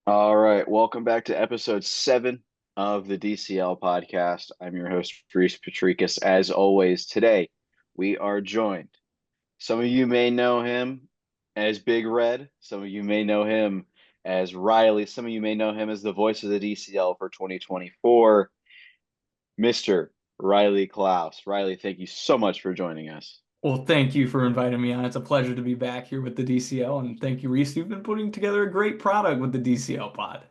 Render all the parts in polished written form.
All right, welcome back to episode 7 of the DCL podcast. I'm your host, Rhys Patrykus. As always, today we are joined. Some of you may know him as Big Red. Some of you may know him as Riley. Some of you may know him as the voice of the DCL for 2024, Mr. Riley Klaus. Riley, thank you so much for joining us. Well, thank you for inviting me on. It's a pleasure to be back here with the DCL, and thank you, Reese. You've been putting together a great product with the DCL Pod.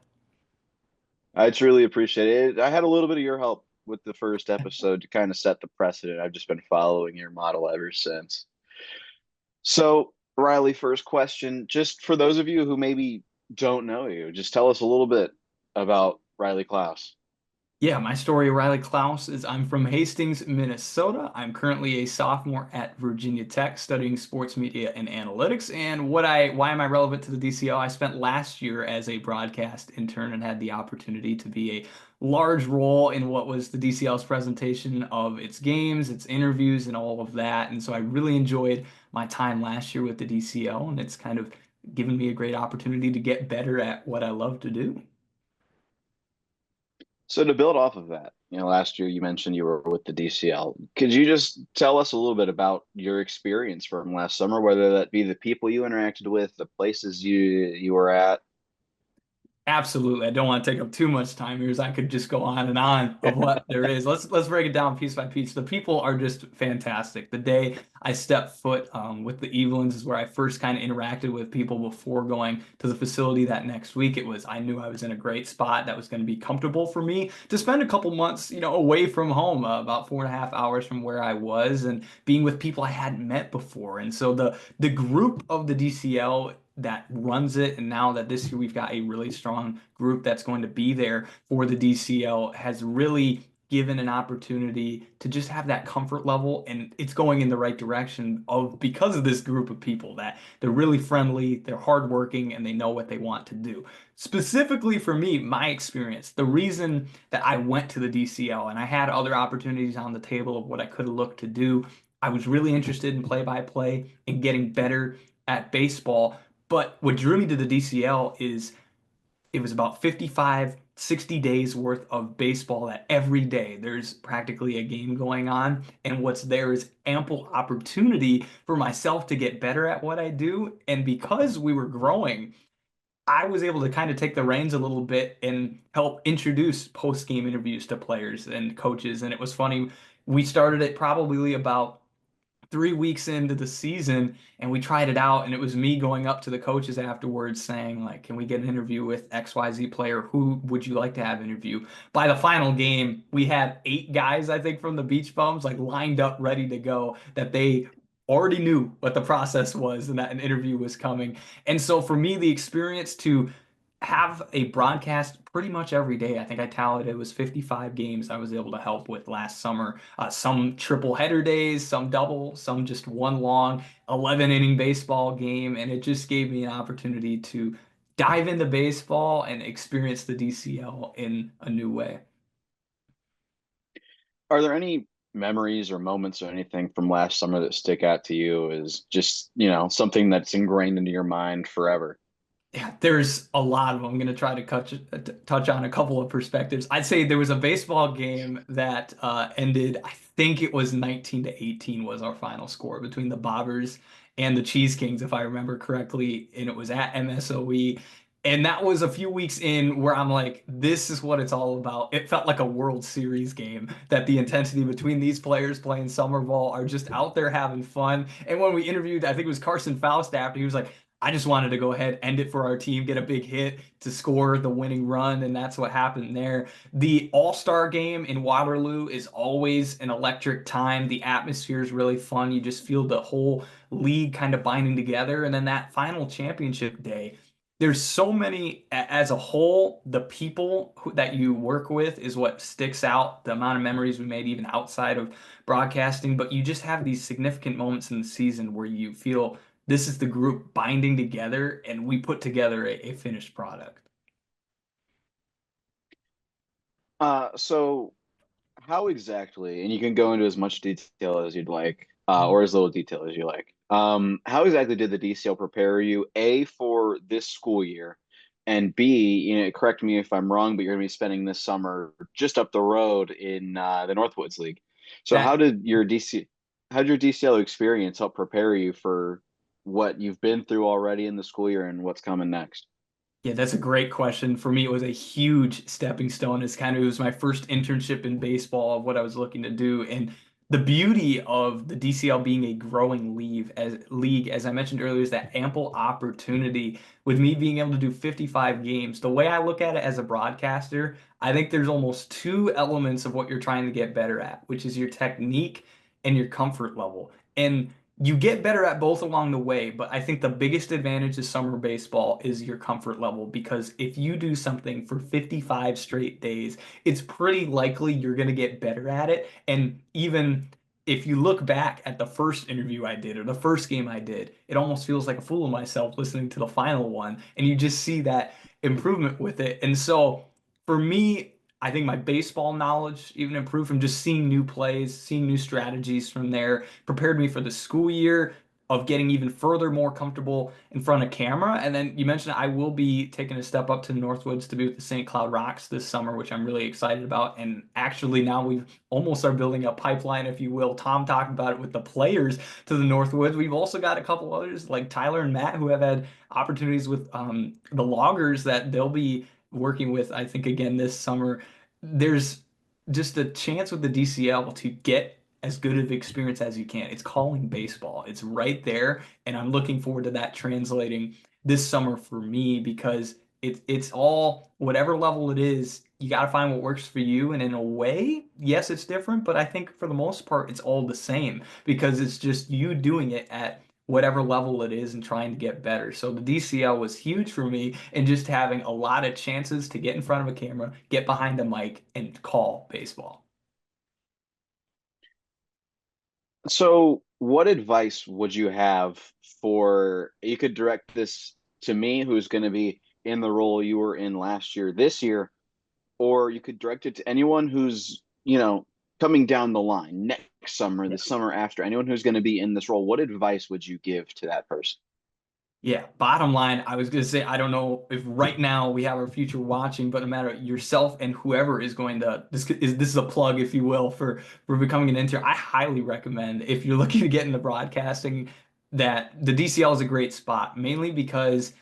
I truly appreciate it. I had a little bit of your help with the first episode to kind of set the precedent. I've just been following your model ever since. So, Riley, first question, just for those of you who maybe don't know you, just tell us a little bit about Riley Klaus. Yeah, my story, Riley Klaus, is I'm from Hastings, Minnesota. I'm currently a sophomore at Virginia Tech studying sports media and analytics. And why am I relevant to the DCL? I spent last year as a broadcast intern and had the opportunity to be a large role in what was the DCL's presentation of its games, its interviews, and all of that. And so I really enjoyed my time last year with the DCL, and it's kind of given me a great opportunity to get better at what I love to do. So, to build off of that, last year you mentioned you were with the DCL. Could you just tell us a little bit about your experience from last summer, whether that be the people you interacted with, the places you were at? Absolutely. I don't want to take up too much time here as I could just go on and on of what there is. Let's break it down piece by piece. The people are just fantastic. The day I stepped foot with the Evelyn's is where I first kind of interacted with people before going to the facility that next week. I knew I was in a great spot that was going to be comfortable for me to spend a couple months, away from home, about 4.5 hours from where I was and being with people I hadn't met before. And so the group of the DCL that runs it. And now that this year we've got a really strong group that's going to be there for the DCL has really given an opportunity to just have that comfort level, and it's going in the right direction of because of this group of people that they're really friendly, they're hardworking, and they know what they want to do. Specifically for me, my experience, the reason that I went to the DCL and I had other opportunities on the table of what I could have looked to do, I was really interested in play-by-play and getting better at baseball. But what drew me to the DCL is it was about 55, 60 days worth of baseball that every day there's practically a game going on. And what's there is ample opportunity for myself to get better at what I do. And because we were growing, I was able to kind of take the reins a little bit and help introduce post-game interviews to players and coaches. And it was funny. We started it probably about 3 weeks into the season and we tried it out, and it was me going up to the coaches afterwards saying, like, can we get an interview with XYZ player? Who would you like to have interview? By the final game, we had 8 guys, I think, from the Beach Bums like lined up ready to go, that they already knew what the process was and that an interview was coming. And so for me, the experience to have a broadcast pretty much every day. I think I tallied it was 55 games I was able to help with last summer. Some triple header days, some double, some just one long 11 inning baseball game. And it just gave me an opportunity to dive into baseball and experience the DCL in a new way. Are there any memories or moments or anything from last summer that stick out to you as just, something that's ingrained into your mind forever? Yeah, there's a lot of them. I'm going to try to touch on a couple of perspectives. I'd say there was a baseball game that ended, I think it was 19-18 was our final score between the Bobbers and the Cheese Kings, if I remember correctly. And it was at MSOE. And that was a few weeks in where I'm like, this is what it's all about. It felt like a World Series game, that the intensity between these players playing summer ball are just out there having fun. And when we interviewed, I think it was Carson Faust after, he was like, I just wanted to go ahead, end it for our team, get a big hit to score the winning run, and that's what happened there. The All-Star game in Waterloo is always an electric time. The atmosphere is really fun. You just feel the whole league kind of binding together. And then that final championship day, there's so many as a whole, the people that you work with is what sticks out, the amount of memories we made even outside of broadcasting, but you just have these significant moments in the season where you feel this is the group binding together and we put together a finished product. So how exactly, and you can go into as much detail as you'd like, or as little detail as you like. How exactly did the DCL prepare you, A, for this school year, And B, correct me if I'm wrong, but you're going to be spending this summer just up the road in the Northwoods League. So That how did your DCL experience help prepare you for what you've been through already in the school year and what's coming next? Yeah, that's a great question. For me, it was a huge stepping stone. It was my first internship in baseball of what I was looking to do. And the beauty of the DCL being a growing league, as I mentioned earlier, is that ample opportunity with me being able to do 55 games. The way I look at it as a broadcaster, I think there's almost two elements of what you're trying to get better at, which is your technique and your comfort level. And you get better at both along the way, but I think the biggest advantage of summer baseball is your comfort level because if you do something for 55 straight days, it's pretty likely you're going to get better at it. And even if you look back at the first interview I did or the first game I did, it almost feels like a fool of myself listening to the final one. And you just see that improvement with it. And so for me, I think my baseball knowledge even improved from just seeing new plays, seeing new strategies from there, prepared me for the school year of getting even further more comfortable in front of camera. And then you mentioned I will be taking a step up to the Northwoods to be with the St. Cloud Rocks this summer, which I'm really excited about. And actually now we almost are building a pipeline, if you will. Tom talked about it with the players to the Northwoods. We've also got a couple others like Tyler and Matt who have had opportunities with the Loggers that they'll be working with, I think, again this summer. There's just a chance with the DCL to get as good of experience as you can. It's calling baseball. It's right there, and I'm looking forward to that translating this summer for me because it's all whatever level it is, you got to find what works for you. And in a way, yes, it's different, but I think for the most part, it's all the same because it's just you doing it at whatever level it is and trying to get better. So the DCL was huge for me and just having a lot of chances to get in front of a camera, get behind a mic, and call baseball. So, what advice would you have for you could direct this to me, who's going to be in the role you were in last year, this year, or you could direct it to anyone who's, coming down the line next summer, the summer after, anyone who's going to be in this role. What advice would you give to that person? Yeah, bottom line, I was going to say, I don't know if right now we have our future watching, but no matter yourself and whoever is going to, this is a plug, if you will, for becoming an intern. I highly recommend if you're looking to get into broadcasting that the DCL is a great spot, mainly because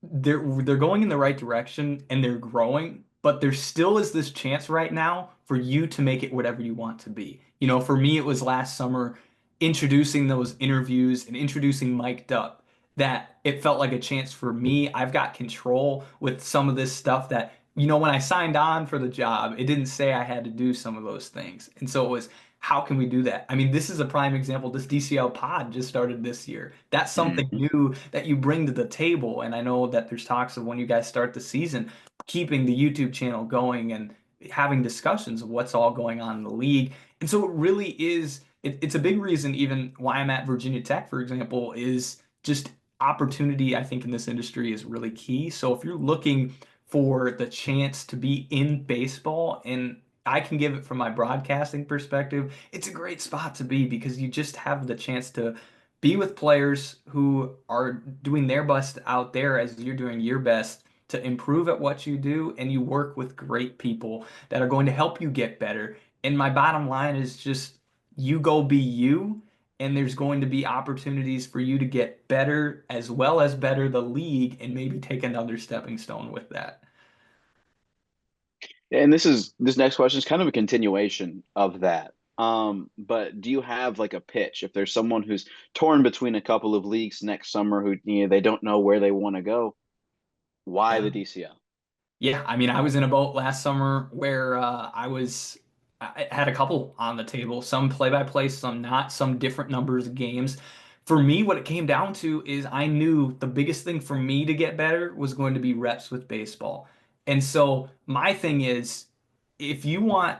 they're going in the right direction and they're growing, but there still is this chance right now for you to make it whatever you want to be. For me, it was last summer introducing those interviews and introducing Mic'd Up that it felt like a chance for me. I've got control with some of this stuff that, when I signed on for the job, it didn't say I had to do some of those things. And so it was, how can we do that? I mean, this is a prime example. This DCL pod just started this year. That's something Mhm. new that you bring to the table. And I know that there's talks of when you guys start the season, keeping the YouTube channel going and having discussions of what's all going on in the league. And so it really is, it's a big reason even why I'm at Virginia Tech, for example, is just opportunity, I think, in this industry is really key. So if you're looking for the chance to be in baseball, and I can give it from my broadcasting perspective, it's a great spot to be because you just have the chance to be with players who are doing their best out there as you're doing your best to improve at what you do, and you work with great people that are going to help you get better. And my bottom line is just you go be you, and there's going to be opportunities for you to get better as well as better the league and maybe take another stepping stone with that. And this next question is kind of a continuation of that. But do you have like a pitch if there's someone who's torn between a couple of leagues next summer who they don't know where they want to go? Why Yeah. the DCL? Yeah, I mean, I was in a boat last summer where I had a couple on the table, some play by play, some not, some different numbers of games. For me, what it came down to is I knew the biggest thing for me to get better was going to be reps with baseball. And so my thing is, if you want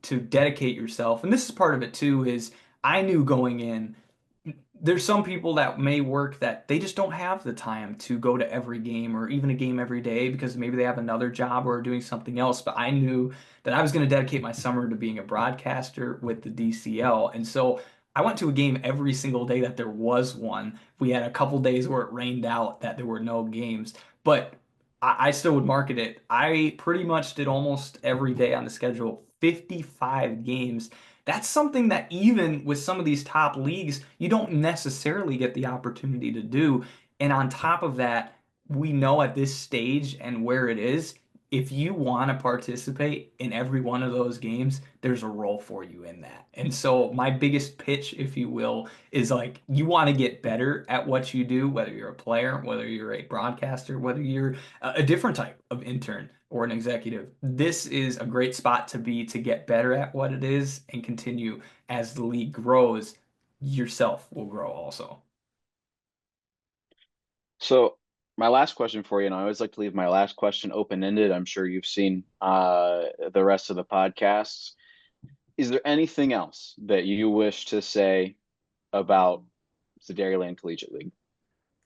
to dedicate yourself, and this is part of it too, is I knew going in there's some people that may work that they just don't have the time to go to every game or even a game every day because maybe they have another job or are doing something else. But I knew that I was going to dedicate my summer to being a broadcaster with the DCL. And so I went to a game every single day that there was one. We had a couple days where it rained out that there were no games. But I still would market it. I pretty much did almost every day on the schedule, 55 games. That's something that even with some of these top leagues, you don't necessarily get the opportunity to do. And on top of that, we know at this stage and where it is, if you want to participate in every one of those games, there's a role for you in that. And so my biggest pitch, if you will, is like you want to get better at what you do, whether you're a player, whether you're a broadcaster, whether you're a different type of intern or an executive. This is a great spot to be to get better at what it is and continue as the league grows, yourself will grow also. So my last question for you, and I always like to leave my last question open-ended. I'm sure you've seen the rest of the podcasts. Is there anything else that you wish to say about the Dairyland Collegiate League?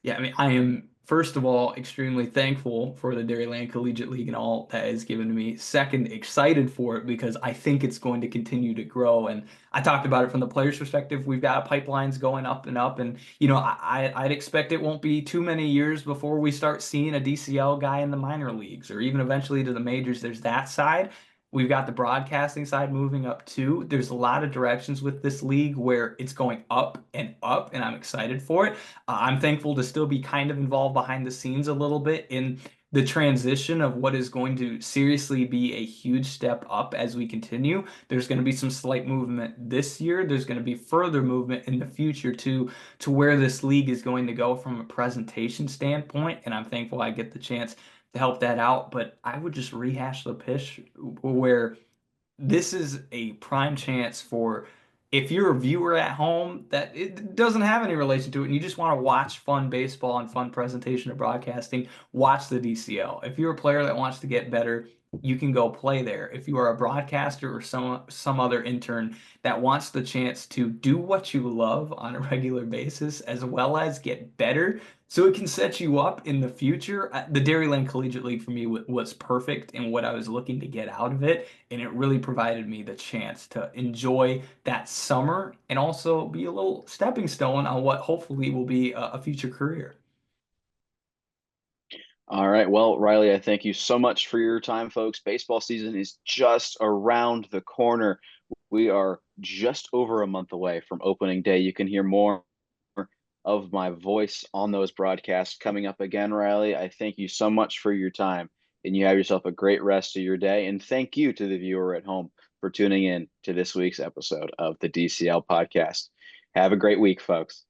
Yeah, I mean, I am first of all extremely thankful for the Dairyland Collegiate League and all that is given to me. Second, excited for it because I think it's going to continue to grow. And I talked about it from the players' perspective. We've got pipelines going up and up, and I'd expect it won't be too many years before we start seeing a DCL guy in the minor leagues or even eventually to the majors. There's that side. We've got the broadcasting side moving up too. There's a lot of directions with this league where it's going up, and I'm excited for it. I'm thankful to still be kind of involved behind the scenes a little bit in the transition of what is going to seriously be a huge step up as we continue. There's going to be some slight movement this year. There's going to be further movement in the future to where this league is going to go from a presentation standpoint, and I'm thankful I get the chance to help that out. But I would just rehash the pitch where this is a prime chance for if you're a viewer at home that it doesn't have any relation to it and you just want to watch fun baseball and fun presentation of broadcasting, watch the DCL. If you're a player that wants to get better, you can go play there. If you are a broadcaster or some other intern that wants the chance to do what you love on a regular basis as well as get better so it can set you up in the future, the Dairyland Collegiate League for me was perfect in what I was looking to get out of it, and it really provided me the chance to enjoy that summer and also be a little stepping stone on what hopefully will be a future career. All right. Well, Riley, I thank you so much for your time, folks. Baseball season is just around the corner. We are just over a month away from opening day. You can hear more of my voice on those broadcasts coming up again, Riley. I thank you so much for your time, and you have yourself a great rest of your day. And thank you to the viewer at home for tuning in to this week's episode of the DCL podcast. Have a great week, folks.